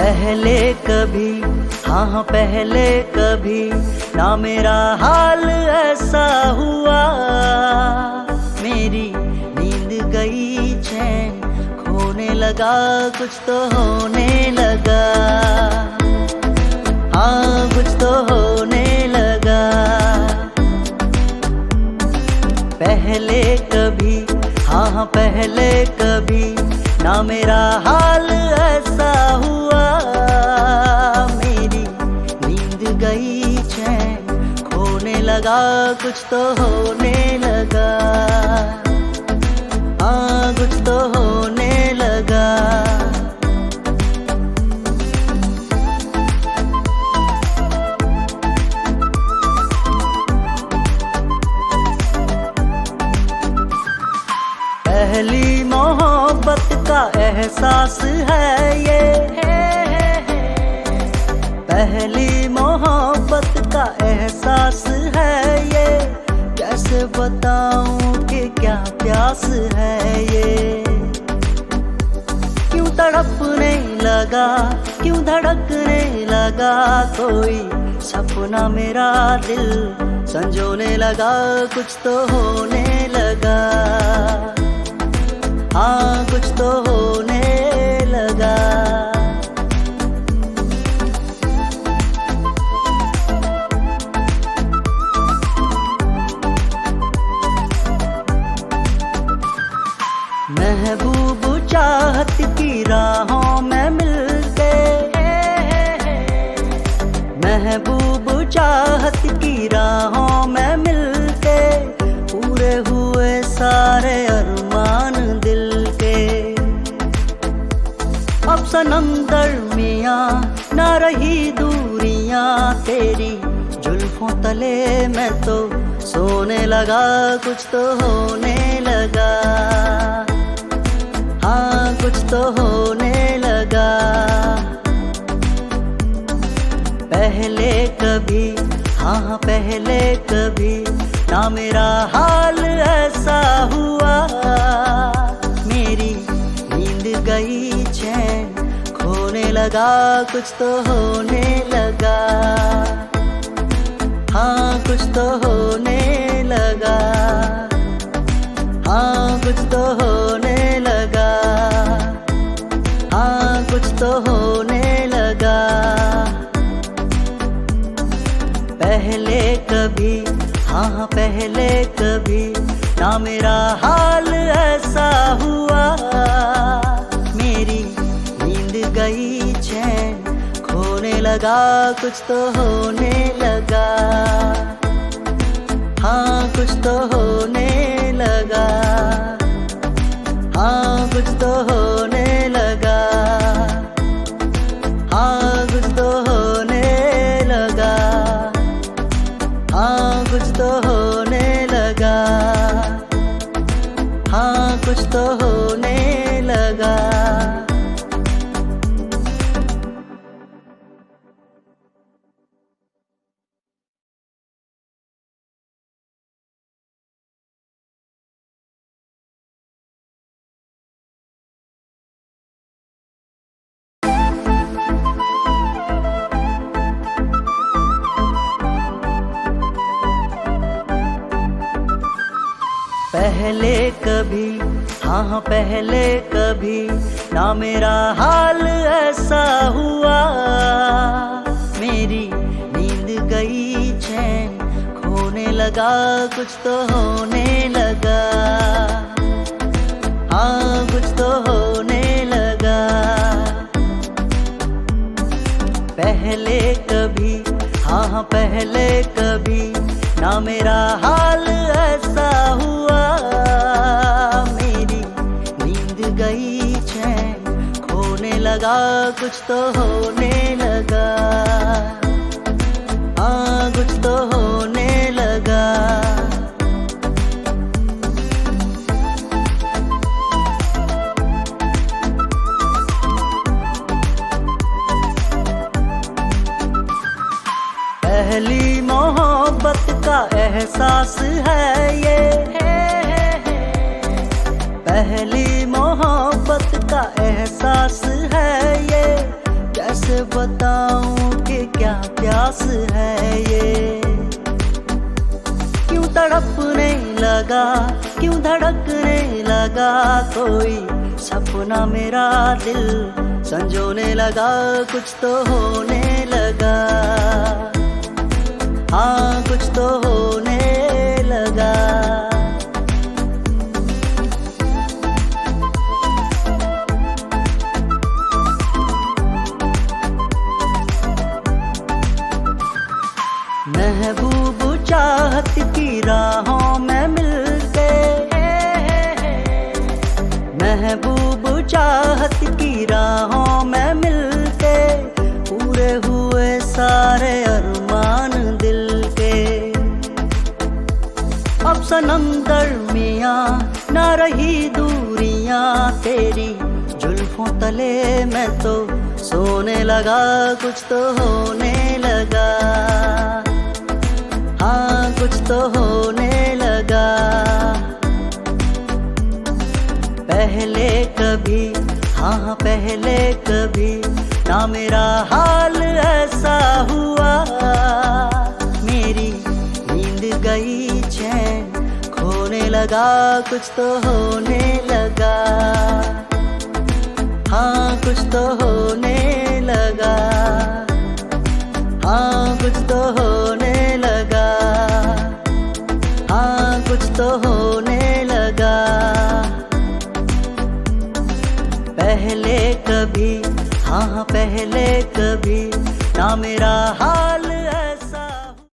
पहले कभी, हाँ पहले कभी ना मेरा हाल ऐसा हुआ। मेरी नींद गई चैन खोने लगा, कुछ तो होने लगा, हाँ कुछ तो होने लगा। पहले कभी, हाँ पहले कभी ना मेरा हाल ऐसा हुआ। मेरी नींद गई चैन खोने लगा, कुछ तो होने लगा, हाँ कुछ तो होने लगा। पहली मोहब्बत का एहसास है ये, पहली मोहब्बत का एहसास है ये। कैसे बताऊं कि क्या प्यास है ये। क्यों तड़पने लगा, क्यों धड़कने लगा, कोई सपना मेरा दिल संजोने लगा, कुछ तो होने लगा, हाँ कुछ तो होने लगा। महबूब चाहत की राहों में मिलके, महबूब चाहत की राहों में मिलके पूरे हुए सारे अरमान दिल के। अब सनम दरमियां ना रही दूरियां, तेरी जुल्फों तले मैं तो सोने लगा, कुछ तो होने लगा, हाँ कुछ तो होने लगा। पहले कभी, हाँ पहले कभी ना मेरा हाल ऐसा हुआ। मेरी नींद गई चैन खोने लगा, कुछ तो होने लगा, हाँ कुछ तो होने लगा, हाँ कुछ तो होने लगा, हाँ कुछ तो होने लगा। पहले कभी, हाँ पहले कभी ना मेरा हाल ऐसा हुआ। मेरी नींद गई चैन खोने लगा, कुछ तो होने लगा, हाँ कुछ तो होने लगा, हाँ कुछ तो होने लगा, हाँ कुछ तो होने लगा, हाँ कुछ तो होने लगा, हाँ कुछ तो होने लगा। पहले कभी, हाँ पहले कभी ना मेरा हाल ऐसा हुआ। मेरी नींद गई चैन खोने लगा, कुछ तो होने लगा, हाँ कुछ तो होने लगा। पहले कभी, हाँ पहले कभी ना मेरा हाल ऐसा हुआ। मेरी नींद गई चैन खोने लगा, कुछ तो होने लगा, हाँ कुछ तो होने लगा। पहली मोहब्बत का एहसास है ये, पहली मोहब्बत का एहसास है ये। कैसे कैसे बताऊं कि क्या प्यास है ये। क्यों तड़पने लगा, क्यों धड़कने लगा, कोई सपना मेरा दिल संजोने लगा, कुछ तो होने लगा, हाँ कुछ तो होने लगा। महबूब चाहत की राहों में मिलते, महबूब चाहत की राहों में मिलते, पूरे हुए सारे अरमान दिल के। अब सनम दरमियां ना रही दूरियां, तेरी जुल्फों तले मैं तो सोने लगा, कुछ तो होने लगा, हाँ कुछ तो होने लगा। पहले कभी, हाँ पहले कभी ना मेरा हाल ऐसा हुआ, मेरी नींद गई चैन खोने लगा, कुछ तो होने लगा, हाँ कुछ तो होने लगा, हाँ कुछ तो होने लगा, हाँ कुछ तो होने लगा। पहले कभी, हाँ पहले कभी ना मेरा हाल